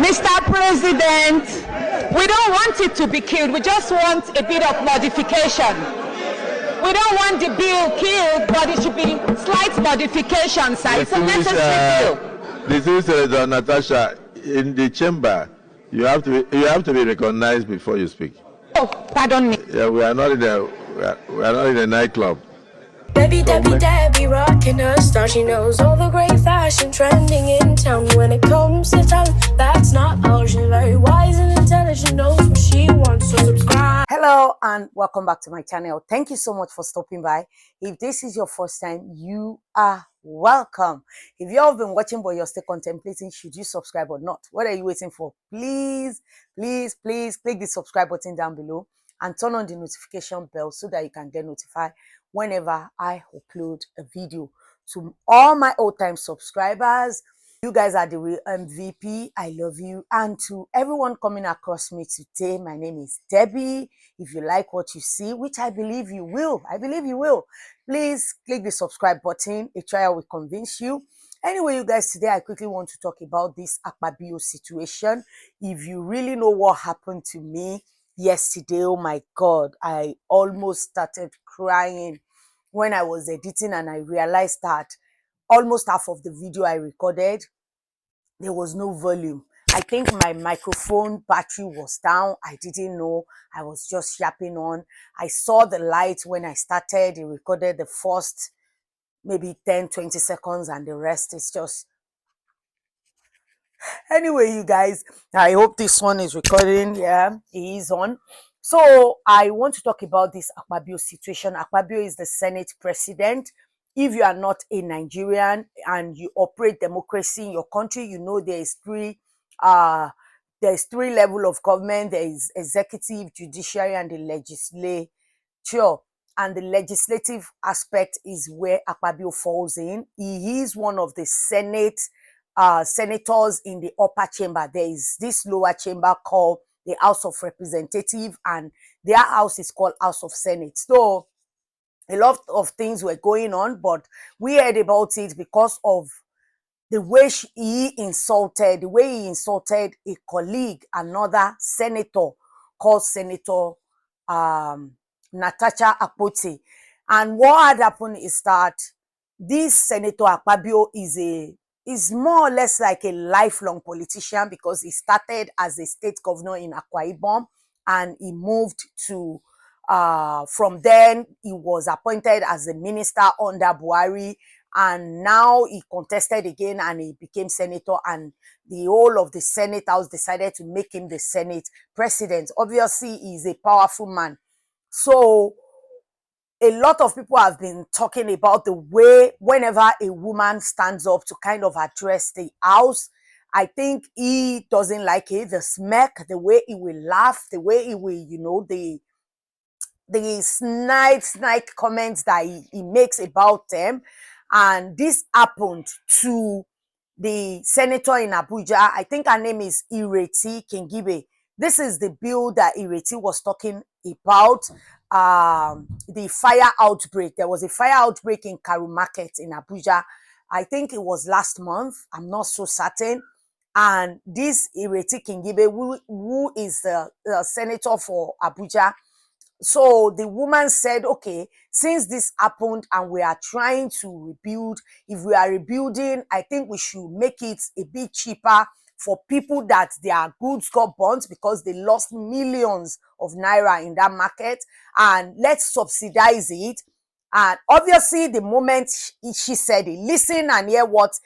Mr. President, we don't want it to be killed. We just want a bit of modification. We don't want the bill killed, but it should be slight modifications. It's a necessary bill. This is Senator Natasha in the chamber. You have to be recognized before you speak. Oh, pardon me. Yeah, we are not in a nightclub. Debbie rocking her style. She knows all the great fashion trending in town. When it comes to talent, that's not all. She's very wise and intelligent, knows what she wants, so subscribe. Hello and welcome back to my channel. Thank you so much for stopping by. If this is your first time, you are welcome. If you have been watching but you're still contemplating should you subscribe or not, what are you waiting for? Please click the subscribe button down below and turn on the notification bell so that you can get notified whenever I upload a video. To all my old-time subscribers, you guys are the real MVP. I love you. And to everyone coming across me today, my name is Debbie. If you like what you see, which I believe you will, please click the subscribe button. A trial will convince you. Anyway, you guys, today I quickly want to talk about this Akpabio situation. If you really know what happened to me yesterday, oh my God, I almost started crying when I was editing and I realized that almost half of the video I recorded, there was no volume. I think my microphone battery was down. I didn't know. I was just yapping on. I saw the light when I started. It recorded the first maybe 10-20 seconds and the rest is just... Anyway, you guys, I hope this one is recording. Yeah, it is on. So I want to talk about this Akpabio situation. Akpabio is the Senate president. If you are not a Nigerian and you operate democracy in your country, you know there's three levels of government. There is executive, judiciary, and the legislature. And the legislative aspect is where Akpabio falls in. He is one of the senators in the upper chamber. There is this lower chamber called the House of Representatives, and their house is called House of Senate. So a lot of things were going on, but we heard about it because of the way he insulted a colleague, another senator called Senator Natasha Akpabio. And what had happened is that this Senator Akpabio is more or less like a lifelong politician because he started as a state governor in Akwa Ibom and he moved to from then he was appointed as a minister under Buhari, and now he contested again and he became senator, and the whole of the Senate House decided to make him the Senate president. Obviously, he's a powerful man. So a lot of people have been talking about the way whenever a woman stands up to kind of address the house, I think he doesn't like it. The smirk, the way he will laugh, the way he will, you know, the snide comments that he makes about them. And this happened to the senator in Abuja. I think her name is Ireti Kingibe. This is the bill that Ireti was talking about. The fire outbreak. There was a fire outbreak in Karu Market in Abuja. I think it was last month. I'm not so certain. And this Ireti Kingibe, who is the senator for Abuja, so the woman said, okay, since this happened and we are trying to rebuild, if we are rebuilding, I think we should make it a bit cheaper for people that their goods got burnt because they lost millions of naira in that market, and let's subsidize it. And obviously, the moment she said it, listen and hear what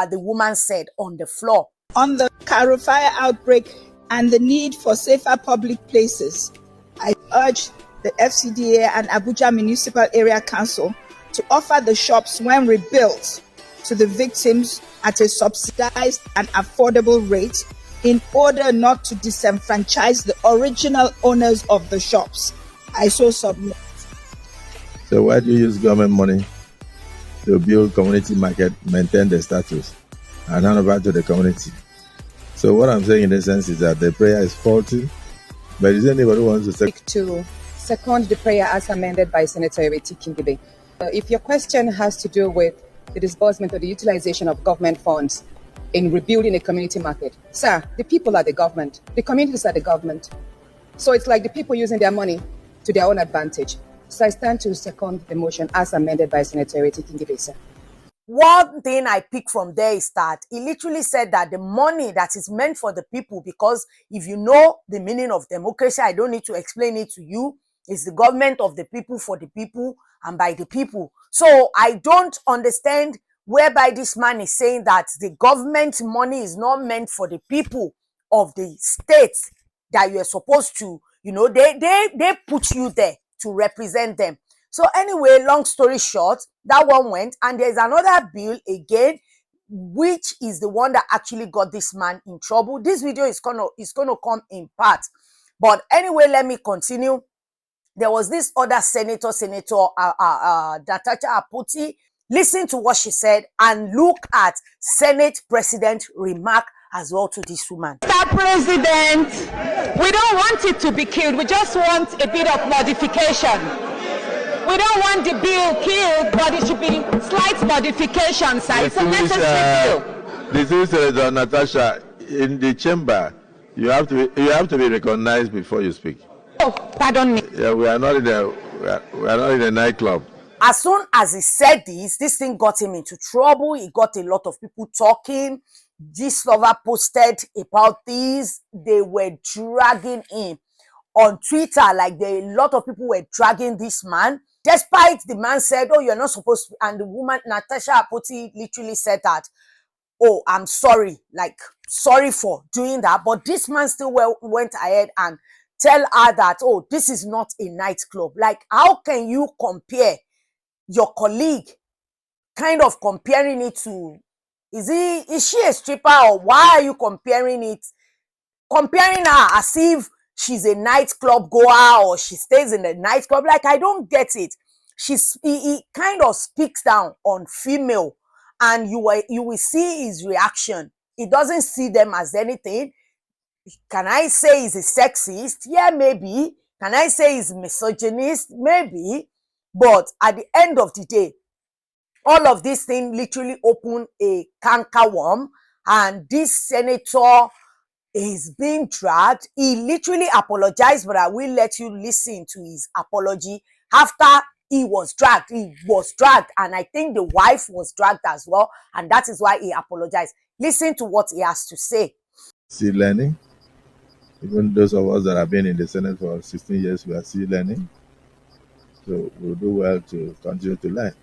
the woman said on the floor. On the Karu fire outbreak and the need for safer public places, I urge the FCDA and Abuja Municipal Area Council to offer the shops when rebuilt to the victims at a subsidized and affordable rate in order not to disenfranchise the original owners of the shops. I so submit. So why do you use government money to build community market, maintain the status, and hand over to the community? So what I'm saying in essence is that the prayer is faulty, but is anybody who wants to say to second the prayer as amended by Senator Ireti Kingibe? If your question has to do with the disbursement or the utilization of government funds, in rebuilding a community market. Sir, the people are the government. The communities are the government. So it's like the people using their money to their own advantage. So I stand to second the motion as amended by Senator Kingsley, sir. One thing I pick from there is that he literally said that the money that is meant for the people, because if you know the meaning of democracy, I don't need to explain it to you. It's the government of the people, for the people, and by the people. So I don't understand whereby this man is saying that the government money is not meant for the people of the state that you are supposed to, they put you there to represent them. So anyway, long story short, that one went, and there's another bill again, which is the one that actually got this man in trouble. This video is gonna come in part, but anyway, let me continue. There was this other senator, Natasha Apoti. Listen to what she said and look at Senate President remark as well to this woman. Mr. President, we don't want it to be killed. We just want a bit of modification. We don't want the bill killed, but it should be slight modifications. It's a necessary bill. This is Senator Natasha. In the chamber, you have to be recognized before you speak. Oh, pardon me. Yeah, we are not in a nightclub. As soon as he said this thing got him into trouble. He got a lot of people talking. This lover posted about this. They were dragging him on Twitter. Like a lot of people were dragging this man. Despite the man said, oh, you're not supposed to. And the woman, Natasha Apoti, literally said that, oh, I'm sorry. Like, sorry for doing that. But this man still went ahead and tell her that, oh, this is not a nightclub. Like, how can you compare your colleague, kind of comparing it to, is she a stripper, or why are you comparing her as if she's a nightclub goer or she stays in a nightclub? Like, I don't get it. He kind of speaks down on female, and you will see his reaction. He doesn't see them as anything. Can I say he's a sexist? Yeah, maybe. Can I say he's misogynist? Maybe. But at the end of the day, all of this thing literally opened a cankerworm, and this senator is being dragged. He literally apologized, but I will let you listen to his apology after he was dragged. He was dragged, and I think the wife was dragged as well, and that is why he apologized. Listen to what he has to say. Still learning. Even those of us that have been in the Senate for 16 years, we are still learning. So we'll do well to continue to learn.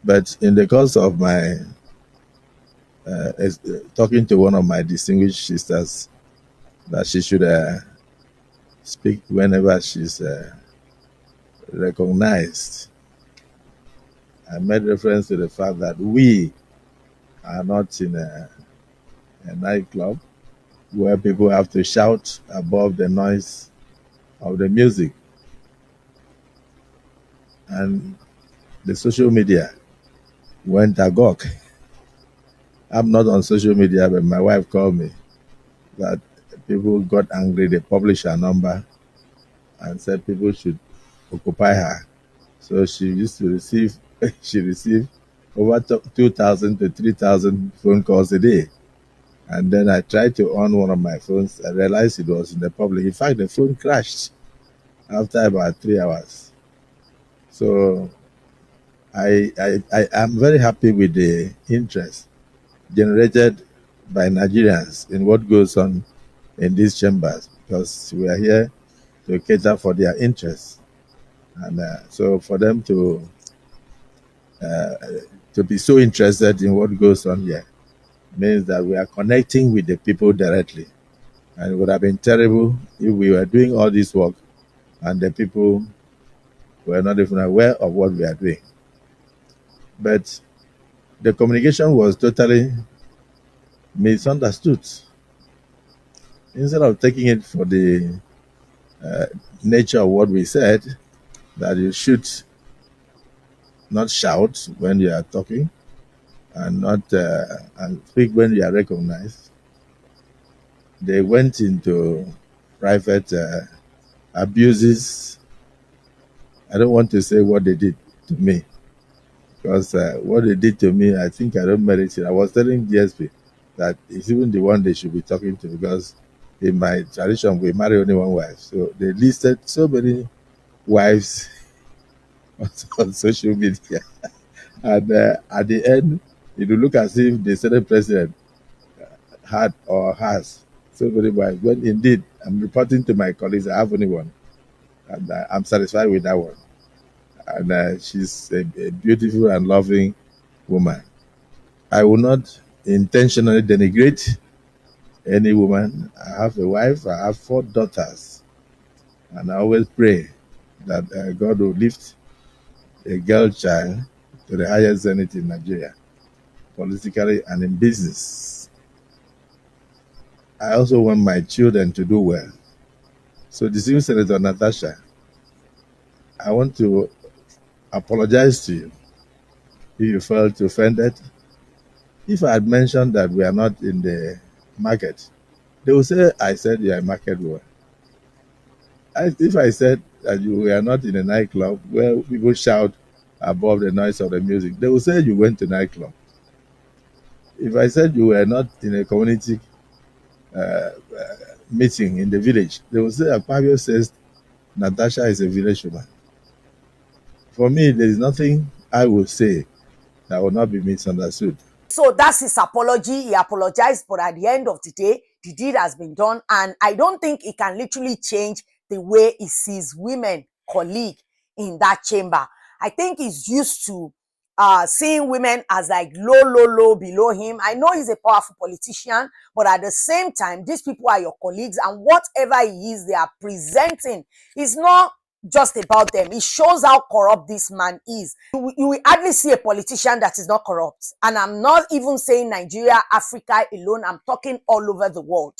But in the course of my talking to one of my distinguished sisters that she should speak whenever she's recognized, I made reference to the fact that we are not in a nightclub where people have to shout above the noise of the music. And the social media went agog. I'm not on social media, but my wife called me that people got angry. They published her number and said people should occupy her. So she used to receive, she received over 2,000 to 3,000 phone calls a day. And then I tried to on one of my phones. I realized it was in the public. In fact, the phone crashed after about 3 hours. So I am very happy with the interest generated by Nigerians in what goes on in these chambers, because we are here to cater for their interests. And so for them to be so interested in what goes on here means that we are connecting with the people directly. And it would have been terrible if we were doing all this work and the people were not even aware of what we are doing. But the communication was totally misunderstood. Instead of taking it for the nature of what we said, that you should not shout when you are talking and not and speak when you are recognized, they went into private abuses. I don't want to say what they did to me, Because what they did to me, I think I don't merit it. I was telling DSP that it's even the one they should be talking to, because in my tradition, we marry only one wife. So they listed so many wives on social media. And at the end, it will look as if the Senate president had or has so many wives. When indeed, I'm reporting to my colleagues, I have only one. And I'm satisfied with that one. And she's a beautiful and loving woman. I will not intentionally denigrate any woman. I have a wife, I have 4 daughters, and I always pray that God will lift a girl child to the highest zenith in Nigeria, politically and in business. I also want my children to do well. So, distinguished Senator Natasha, I want to apologize to you if you felt offended. If I had mentioned that we are not in the market, they will say I said you are a market woman. If I said that you were not in a nightclub where people shout above the noise of the music, they will say you went to nightclub. If I said you were not in a community meeting in the village, they will say Akpabio says Natasha is a village woman. For me, there is nothing I will say that will not be misunderstood. So that's his apology. He apologized, but at the end of the day, the deed has been done. And I don't think it can literally change the way he sees women, colleague in that chamber. I think he's used to seeing women as like low below him. I know he's a powerful politician, but at the same time, these people are your colleagues, and whatever he is they are presenting is not just about them. It shows how corrupt this man is. You will hardly see a politician that is not corrupt. And I'm not even saying Nigeria, Africa alone. I'm talking all over the world,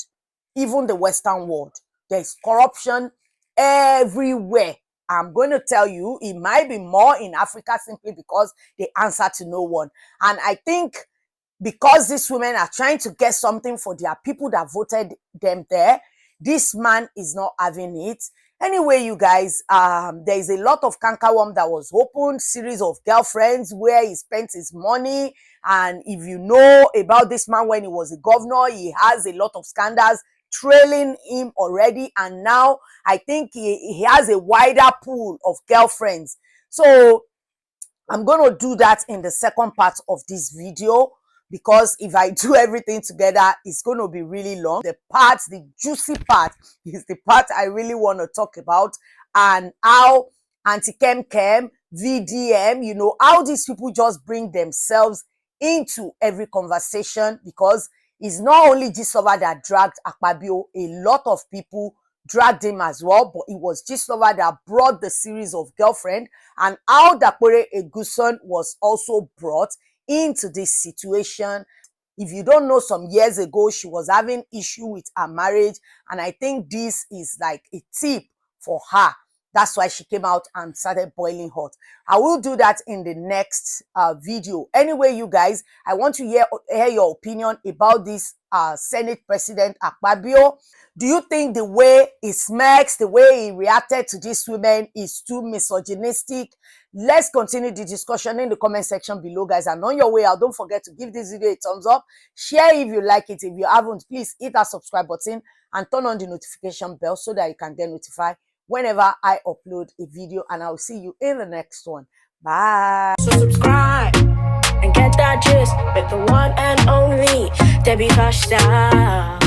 even the Western world. There's corruption everywhere. I'm going to tell you, it might be more in Africa simply because they answer to no one. And I think because these women are trying to get something for their people that voted them there, this man is not having it. Anyway, you guys, there is a lot of cankerworm that was opened, series of girlfriends where he spent his money. And if you know about this man when he was a governor, he has a lot of scandals trailing him already. And now I think he has a wider pool of girlfriends. So I'm going to do that in the second part of this video, because if I do everything together, it's going to be really long. The juicy part is the part I really want to talk about, and how anti-chem, VDM, you know, how these people just bring themselves into every conversation, because it's not only Gistlover that dragged Akpabio, a lot of people dragged him as well, but it was Gistlover that brought the series of girlfriend, and how Dakpore Eguson was also brought into this situation. If you don't know, some years ago, she was having issue with her marriage, and I think this is like a tip for her. That's why she came out and started boiling hot. I will do that in the next video. Anyway, you guys, I want to hear your opinion about this Senate President Akpabio. Do you think the way he smirks, the way he reacted to these women is too misogynistic? Let's continue the discussion in the comment section below, guys. And on your way out, don't forget to give this video a thumbs up. Share if you like it. If you haven't, please hit that subscribe button and turn on the notification bell so that you can get notified whenever I upload a video. And I'll see you in the next one. Bye. So subscribe and get that gist with the one and only Debbie Fashta.